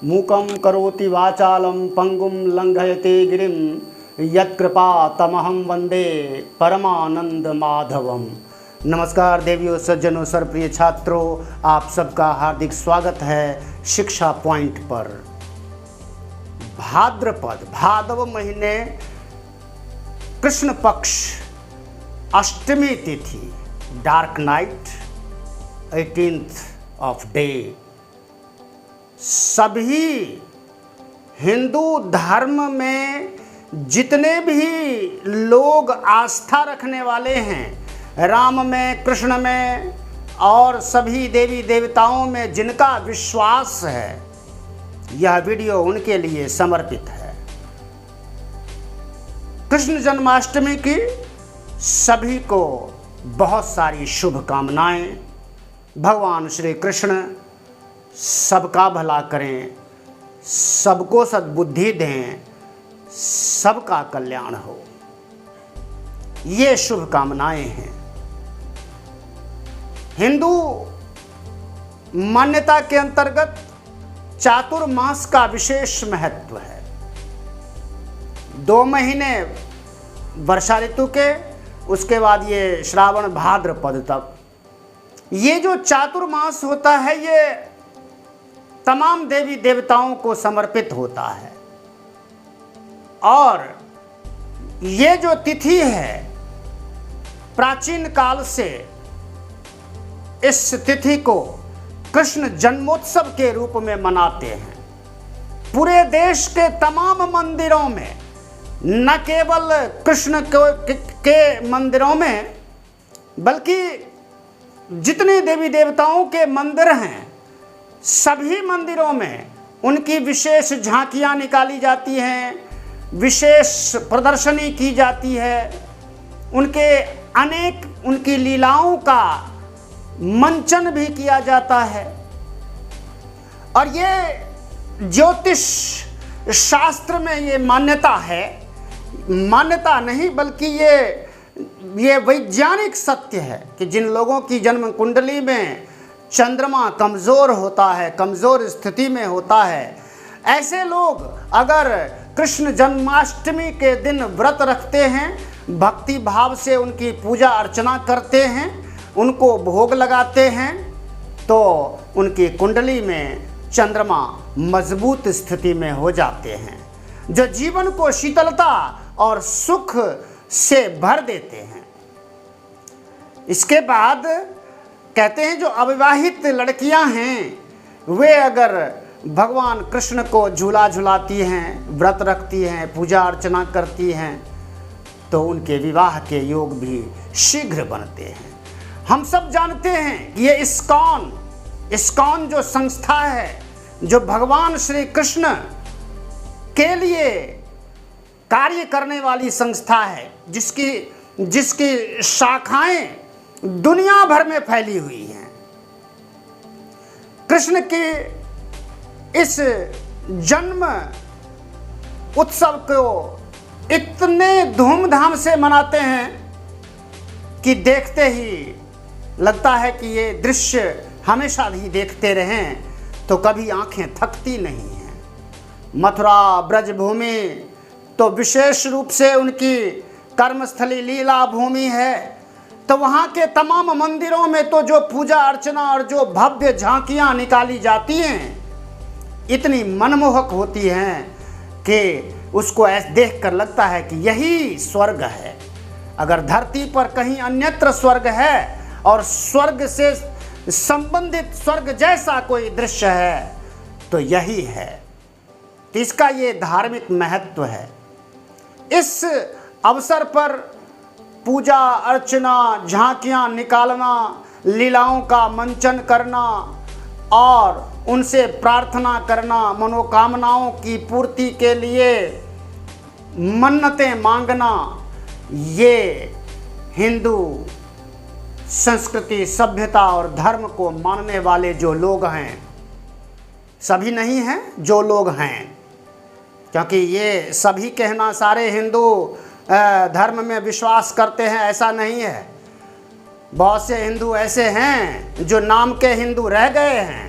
मूकं करोति वाचालं पंगुं लंघयते गिरिं यत्कृपा तमहं वंदे परमानंद माधवम। नमस्कार देवियों, सज्जनों, सर्वप्रिय छात्रों, आप सबका हार्दिक स्वागत है शिक्षा पॉइंट पर। भाद्रपद भादव महीने कृष्ण पक्ष अष्टमी तिथि, dark night, 18th of day. सभी हिंदू धर्म में जितने भी लोग आस्था रखने वाले हैं, राम में, कृष्ण में और सभी देवी देवताओं में जिनका विश्वास है, यह वीडियो उनके लिए समर्पित है। कृष्ण जन्माष्टमी की सभी को बहुत सारी शुभकामनाएं। भगवान श्री कृष्ण सबका भला करें, सबको सद्बुद्धि दें, सबका कल्याण हो, ये शुभकामनाएं हैं। हिंदू मान्यता के अंतर्गत चातुर्मास का विशेष महत्व है। 2 महीने वर्षा ऋतु के, उसके बाद ये श्रावण भाद्रपद तक ये जो चातुर्मास होता है, ये तमाम देवी देवताओं को समर्पित होता है। और ये जो तिथि है, प्राचीन काल से इस तिथि को कृष्ण जन्मोत्सव के रूप में मनाते हैं। पूरे देश के तमाम मंदिरों में, न केवल कृष्ण के मंदिरों में, बल्कि जितने देवी देवताओं के मंदिर हैं, सभी मंदिरों में उनकी विशेष झांकियां निकाली जाती हैं, विशेष प्रदर्शनी की जाती है, उनकी लीलाओं का मंचन भी किया जाता है। और ये ज्योतिष शास्त्र में ये मान्यता है, मान्यता नहीं बल्कि ये वैज्ञानिक सत्य है कि जिन लोगों की जन्म कुंडली में चंद्रमा कमज़ोर होता है, कमज़ोर स्थिति में होता है, ऐसे लोग अगर कृष्ण जन्माष्टमी के दिन व्रत रखते हैं, भक्ति भाव से उनकी पूजा अर्चना करते हैं, उनको भोग लगाते हैं, तो उनकी कुंडली में चंद्रमा मजबूत स्थिति में हो जाते हैं, जो जीवन को शीतलता और सुख से भर देते हैं। इसके बाद कहते हैं जो अविवाहित लड़कियां हैं, वे अगर भगवान कृष्ण को झूला झुलाती हैं, व्रत रखती हैं, पूजा अर्चना करती हैं, तो उनके विवाह के योग भी शीघ्र बनते हैं। हम सब जानते हैं कि ये इस्कॉन जो संस्था है, जो भगवान श्री कृष्ण के लिए कार्य करने वाली संस्था है, जिसकी शाखाएं दुनिया भर में फैली हुई हैं। कृष्ण के इस जन्म उत्सव को इतने धूमधाम से मनाते हैं कि देखते ही लगता है कि ये दृश्य हमेशा ही देखते रहें तो कभी आंखें थकती नहीं हैं। मथुरा ब्रजभूमि तो विशेष रूप से उनकी कर्मस्थली लीला भूमि है, तो वहाँ के तमाम मंदिरों में तो जो पूजा अर्चना और जो भव्य झांकियाँ निकाली जाती हैं, इतनी मनमोहक होती हैं कि उसको ऐसे देख कर लगता है कि यही स्वर्ग है। अगर धरती पर कहीं अन्यत्र स्वर्ग है और स्वर्ग से संबंधित स्वर्ग जैसा कोई दृश्य है, तो यही है। इसका ये धार्मिक महत्व है। इस अवसर पर पूजा अर्चना, झांकियाँ निकालना, लीलाओं का मंचन करना और उनसे प्रार्थना करना, मनोकामनाओं की पूर्ति के लिए मन्नतें मांगना, ये हिंदू संस्कृति, सभ्यता और धर्म को मानने वाले जो लोग हैं, सभी नहीं हैं, जो लोग हैं, क्योंकि ये सभी कहना सारे हिंदू धर्म में विश्वास करते हैं ऐसा नहीं है। बहुत से हिंदू ऐसे हैं जो नाम के हिंदू रह गए हैं,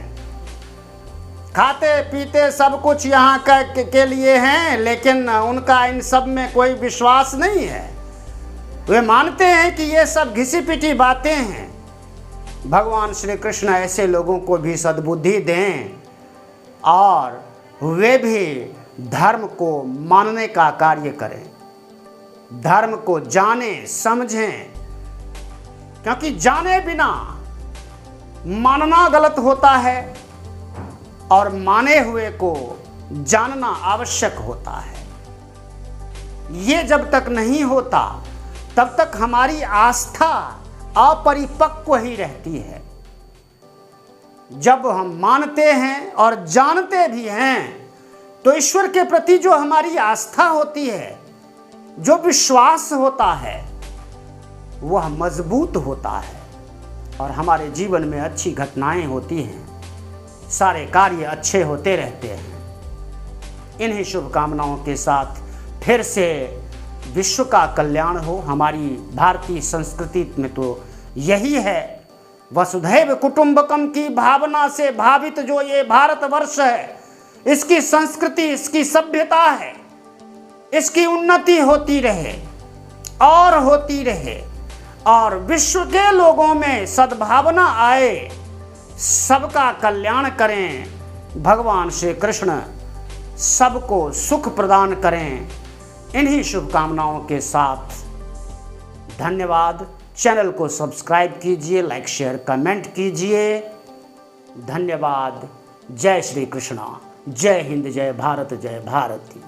खाते पीते सब कुछ यहाँ के लिए हैं, लेकिन उनका इन सब में कोई विश्वास नहीं है। वे मानते हैं कि ये सब घिसी पिटी बातें हैं। भगवान श्री कृष्ण ऐसे लोगों को भी सद्बुद्धि दें और वे भी धर्म को मानने का कार्य करें, धर्म को जानें समझें, क्योंकि जाने बिना मानना गलत होता है और माने हुए को जानना आवश्यक होता है। ये जब तक नहीं होता तब तक हमारी आस्था अपरिपक्व ही रहती है। जब हम मानते हैं और जानते भी हैं तो ईश्वर के प्रति जो हमारी आस्था होती है, जो विश्वास होता है, वह मजबूत होता है और हमारे जीवन में अच्छी घटनाएं होती हैं, सारे कार्य अच्छे होते रहते हैं। इन्हीं शुभकामनाओं के साथ फिर से विश्व का कल्याण हो। हमारी भारतीय संस्कृति में तो यही है, वसुधैव कुटुंबकम की भावना से भावित जो ये भारतवर्ष है, इसकी संस्कृति, इसकी सभ्यता है, इसकी उन्नति होती रहे और होती रहे और विश्व के लोगों में सद्भावना आए, सबका कल्याण करें। भगवान श्री कृष्ण सबको सुख प्रदान करें। इन्हीं शुभकामनाओं के साथ धन्यवाद। चैनल को सब्सक्राइब कीजिए, लाइक शेयर कमेंट कीजिए। धन्यवाद। जय श्री कृष्णा। जय हिंद, जय भारत, जय भारती।